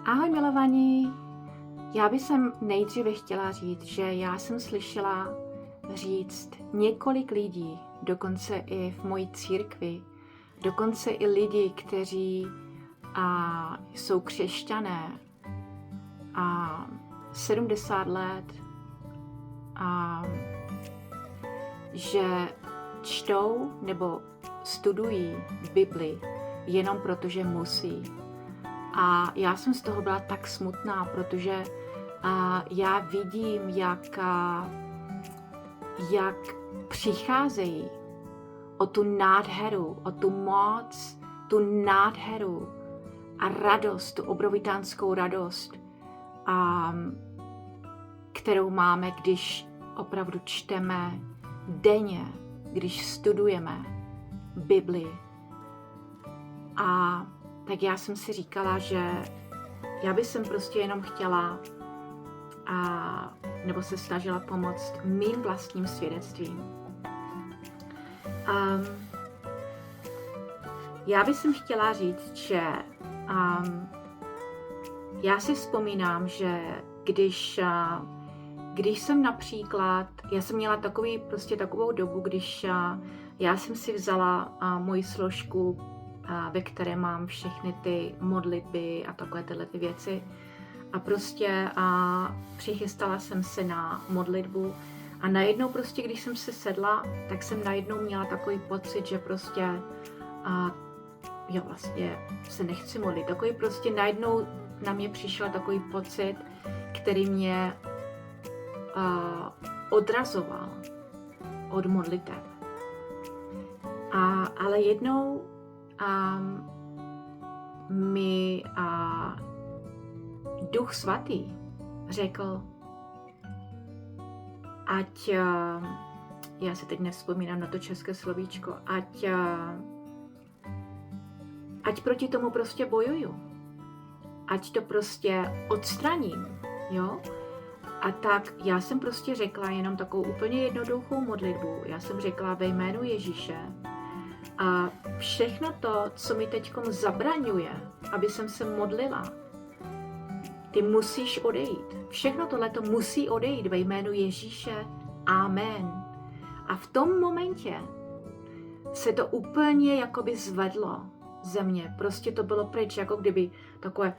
Ahoj milovaní, já bych nejdříve chtěla říct, že já jsem slyšela říct několik lidí, dokonce i v mojí církvi, dokonce i lidi, kteří jsou křesťané a 70 let, že čtou nebo studují Bibli jenom proto, že musí. A já jsem z toho byla tak smutná, protože já vidím, jak přicházejí o tu nádheru, o tu moc, tu nádheru a radost, tu obrovitánskou radost, kterou máme, když opravdu čteme denně, když studujeme Bibli. A tak já jsem si říkala, že já bych prostě jenom chtěla nebo se snažila pomoct mým vlastním svědectvím. Já bych chtěla říct, že já si vzpomínám, že když jsem například, já jsem měla takovou dobu, když já jsem si vzala moji složku, ve které mám všechny ty modlitby a takové tyhle ty věci. A přichystala jsem se na modlitbu a najednou když jsem si sedla, tak jsem najednou měla takový pocit, že vlastně se nechci modlit. Takový najednou na mě přišel takový pocit, který mě odrazoval od modlitev. Ale jednou mi Duch Svatý řekl, já si teď nevzpomínám na to české slovíčko, ať proti tomu bojuju, ať to odstraním, jo? A tak já jsem řekla jenom takovou úplně jednoduchou modlitbu. Já jsem řekla ve jménu Ježíše, a všechno to, co mi teďkom zabraňuje, aby jsem se modlila, ty musíš odejít. Všechno tohleto musí odejít ve jménu Ježíše. Amen. A v tom momentě se to úplně jakoby zvedlo ze mě. To bylo pryč, jako kdyby takové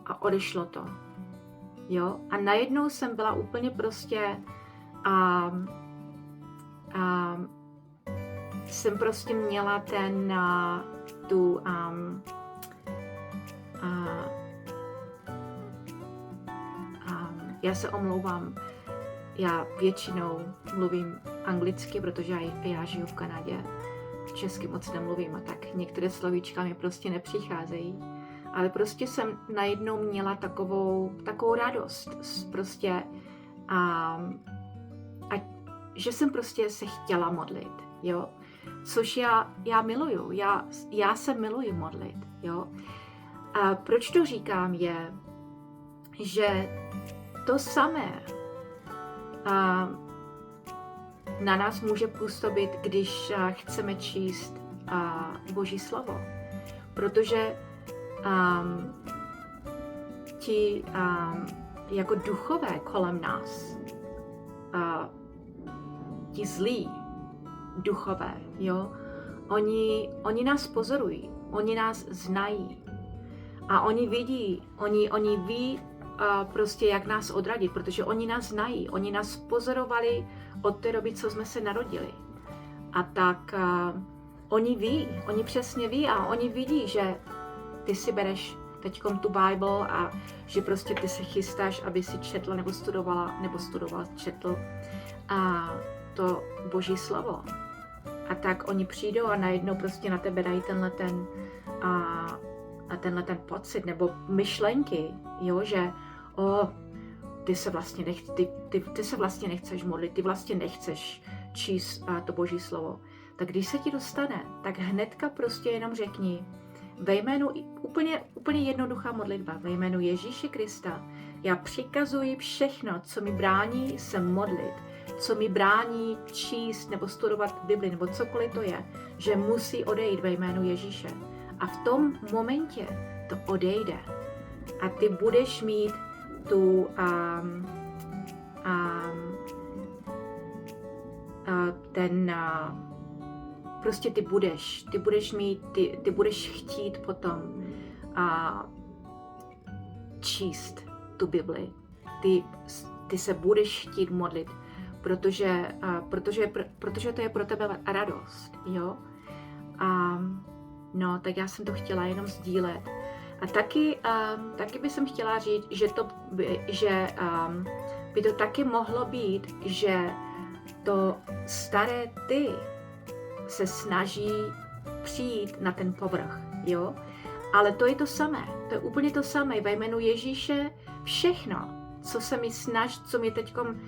a odešlo to. Jo? A najednou jsem byla úplně jsem měla já se omlouvám, já většinou mluvím anglicky, protože já žiju v Kanadě, česky moc nemluvím a tak některé slovíčka mi nepřicházejí, ale jsem najednou měla takovou radost, že jsem se chtěla modlit, jo. Což já miluju, já se miluji modlit, jo. A proč to říkám je, že to samé na nás může působit, když chceme číst Boží slovo. Protože ti jako duchové kolem nás, ti zlí duchové, jo, oni nás pozorují, oni nás znají a oni ví jak nás odradit, protože oni nás znají, oni nás pozorovali od té doby, co jsme se narodili. A tak oni přesně ví a oni vidí, že ty si bereš teďkom tu Bible a že ty se chystáš, aby si četla nebo četl to Boží slovo. A tak oni přijdou a najednou na tebe dají tenhle ten pocit nebo myšlenky, jo, že ty se vlastně nechceš modlit, ty vlastně nechceš číst to Boží slovo. Tak když se ti dostane, tak hnedka jenom řekni ve jménu, úplně jednoduchá modlitba, ve jménu Ježíše Krista, já přikazuji všechno, co mi brání se modlit, co mi brání číst nebo studovat Bibli, nebo cokoliv to je, že musí odejít ve jménu Ježíše. A v tom momentě to odejde. A ty budeš mít tu prostě ty budeš mít, ty budeš chtít potom číst tu Bibli. Ty se budeš chtít modlit, protože to je pro tebe radost, jo? No, tak já jsem to chtěla jenom sdílet. A taky bych chtěla říct, že by to taky mohlo být, že to staré ty se snaží přijít na ten povrch, jo? Ale to je to samé, to je úplně to samé. Ve jménu Ježíše všechno, co mi teďkom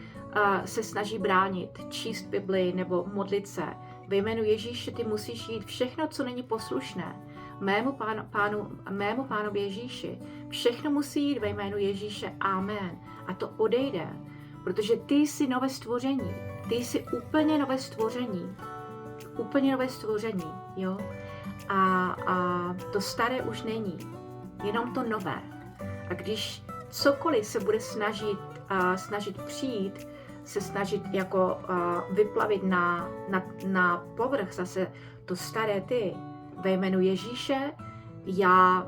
se snaží bránit, číst Bibli nebo modlit se, ve jménu Ježíše ty musíš jít všechno, co není poslušné, mému pánu Ježíši. Všechno musí jít ve jménu Ježíše. Amen. A to odejde, protože ty jsi nové stvoření. Ty jsi úplně nové stvoření. Úplně nové stvoření, jo? A to staré už není, jenom to nové. A když cokoliv se bude snažit přijít, se snažit jako vyplavit na povrch zase to staré ty, ve jménu Ježíše, já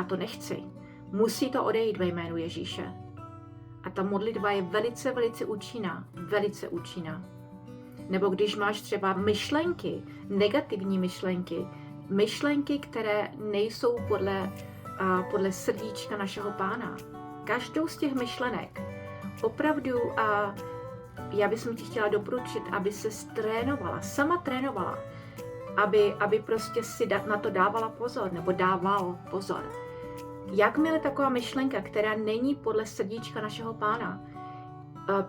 to nechci. Musí to odejít ve jménu Ježíše. A ta modlitba je velice, velice účinná. Velice účinná. Nebo když máš třeba myšlenky, negativní myšlenky, které nejsou podle srdíčka našeho Pána. Každou z těch myšlenek opravdu já bych ti chtěla doporučit, aby se sama trénovala, aby prostě si na to dávala pozor, nebo dával pozor. Jakmile taková myšlenka, která není podle srdíčka našeho Pána,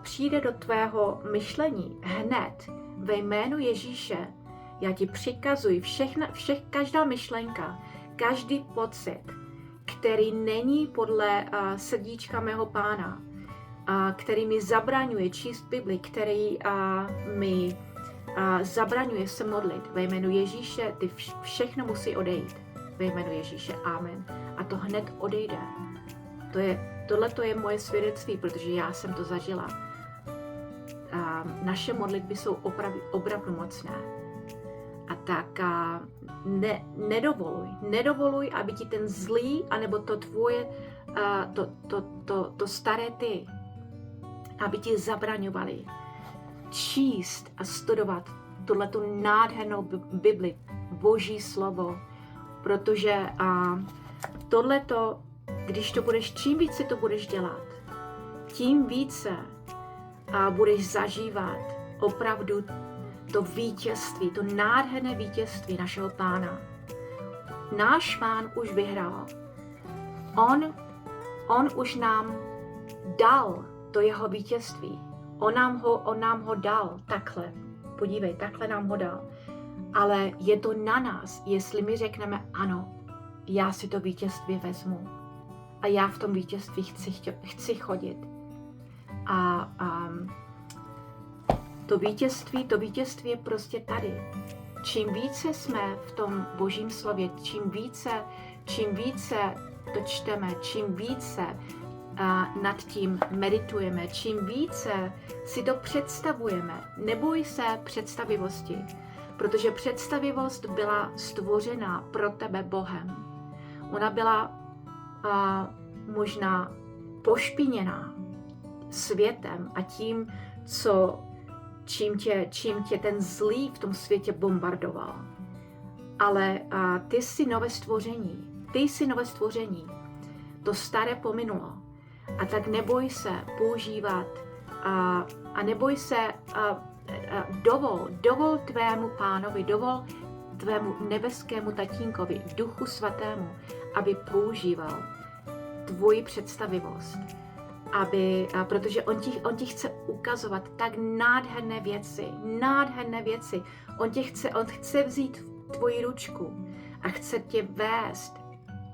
přijde do tvého myšlení hned ve jménu Ježíše, já ti přikazuji, každá myšlenka, každý pocit, který není podle srdíčka mého Pána, který mi zabraňuje číst Bibli, který mi zabraňuje se modlit. Ve jménu Ježíše ty všechno musí odejít. Ve jménu Ježíše. Amen. A to hned odejde. Tohle je moje svědectví, protože já jsem to zažila. Naše modlitby jsou opravdu mocné. A tak nedovoluj, aby ti ten zlý, anebo to tvoje, to staré ty, aby ti zabraňovali číst a studovat tuhletu nádhernou Bibli, Boží slovo, protože tohleto, když to budeš, čím více to budeš dělat, tím více budeš zažívat opravdu to vítězství, to nádherné vítězství našeho Pána. Náš Pán už vyhrál. On už nám dal to jeho vítězství. On nám ho dal takhle. Podívej, takhle nám ho dal. Ale je to na nás, jestli my řekneme ano, já si to vítězství vezmu. A já v tom vítězství chci chodit. A to vítězství je prostě tady. Čím více jsme v tom Božím slově, čím více to čteme, čím více nad tím meditujeme, čím více si to představujeme. Neboj se představivosti, protože představivost byla stvořena pro tebe Bohem. Ona byla možná pošpiněná světem a tím, čím tě ten zlý v tom světě bombardoval. Ale ty jsi nové stvoření. To staré pominulo. A tak neboj se používat a neboj se, dovol tvému Pánovi, dovol tvému nebeskému tatínkovi, Duchu Svatému, aby používal tvoji představivost. Protože on ti chce ukazovat tak nádherné věci. On chce vzít tvoji ručku a chce tě vést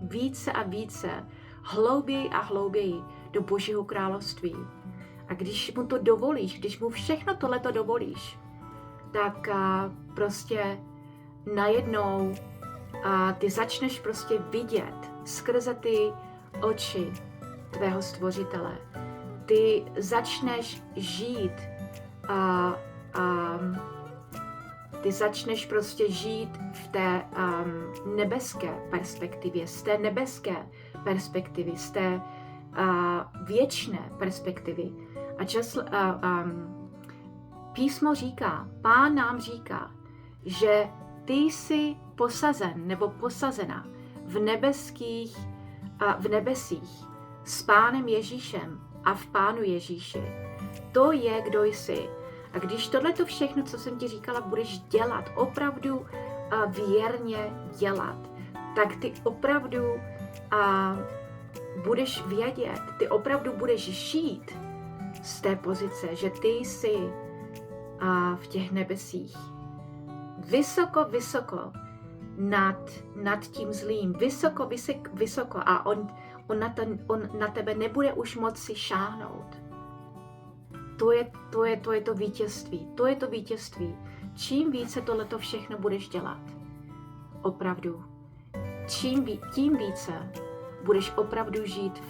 více a více, hlouběji a hlouběji do Božího království. A když mu to dovolíš, když mu všechno tohleto dovolíš, tak prostě najednou a ty začneš prostě vidět skrze ty oči tvého stvořitele. Ty začneš žít ty začneš prostě žít v té nebeské perspektivě, z té nebeské perspektivy, z té věčné perspektivy. A písmo říká, Pán nám říká, že ty jsi posazen nebo posazena v nebesích s Pánem Ježíšem a v Pánu Ježíši. To je, kdo jsi. A když tohleto všechno, co jsem ti říkala, budeš dělat, opravdu věrně dělat, tak ty opravdu budeš vědět, ty opravdu budeš žít z té pozice, že ty jsi v těch nebesích. Vysoko, vysoko nad tím zlým. Vysoko a on na tebe nebude už moci šáhnout. To je to vítězství. To je to vítězství. Čím více tohleto všechno budeš dělat, opravdu, tím více budeš opravdu žít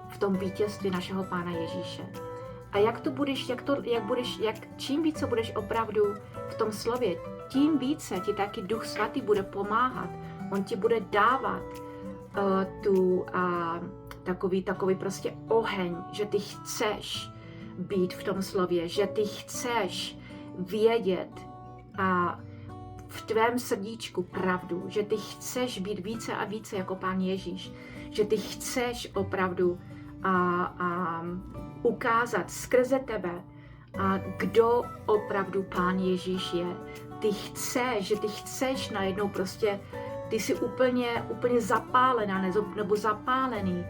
v tom vítězství našeho Pána Ježíše. A čím více budeš opravdu v tom slově, tím více ti taky Duch Svatý bude pomáhat. On ti bude dávat takový prostě oheň, že ty chceš být v tom slově, že ty chceš vědět v tvém srdíčku pravdu, že ty chceš být více a více jako Pán Ježíš, že ty chceš opravdu ukázat skrze tebe, kdo opravdu Pán Ježíš je. Ty chceš najednou prostě, ty jsi úplně zapálená nebo zapálený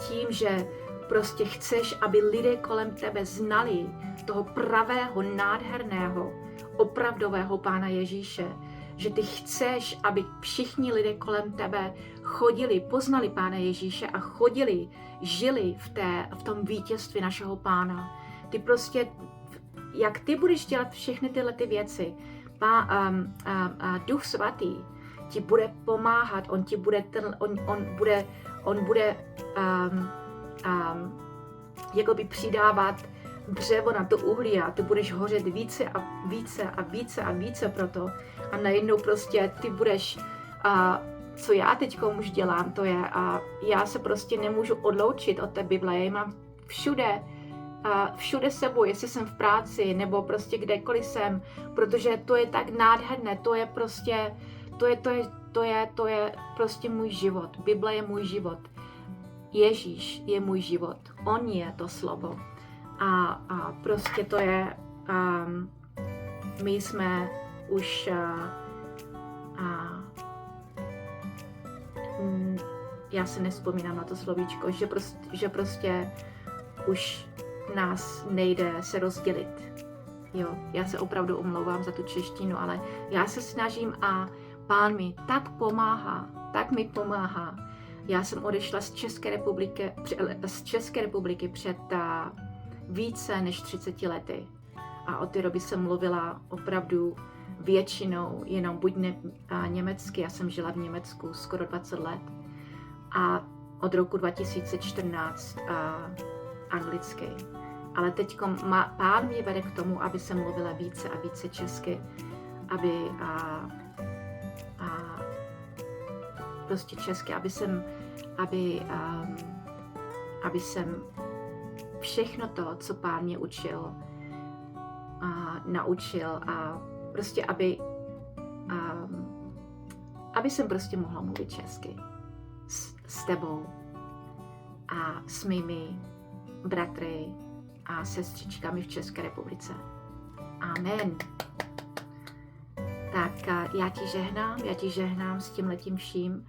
tím, že prostě chceš, aby lidé kolem tebe znali toho pravého, nádherného, opravdového Pána Ježíše. Že ty chceš, aby všichni lidé kolem tebe chodili, poznali Pána Ježíše a chodili, žili v tom vítězství našeho Pána. Ty prostě, jak ty budeš dělat všechny tyhle ty věci, Duch Svatý ti bude pomáhat, on ti bude, on bude jakoby přidávat dřevo na to uhlí a ty budeš hořet více a více a více a více proto. A najednou prostě ty budeš, co já teďko už dělám, to je, já se prostě nemůžu odloučit od té Bible, já ji mám všude sebou, jestli jsem v práci nebo prostě kdekoliv jsem, protože to je tak nádherné, to je prostě, to je prostě můj život, Bible je můj život. Ježíš je můj život, on je to slovo. A prostě to je, my jsme už, já si nevzpomínám na to slovíčko, že prostě už nás nejde se rozdělit. Jo, já se opravdu omlouvám za tu češtinu, ale já se snažím a Pán mi tak mi pomáhá. Já jsem odešla z České republiky před více než 30 lety. A od té doby jsem mluvila opravdu většinou jenom buď německy, já jsem žila v Německu skoro 20 let. A od roku 2014 anglicky. Ale teď Pán mě vede k tomu, aby jsem mluvila více a více česky, prostě česky, aby jsem všechno to, co Pán mě učil, naučil a prostě aby jsem prostě mohla mluvit česky s tebou a s mými bratry a sestřičkami v České republice. Amen. Tak já ti žehnám s tímhletím vším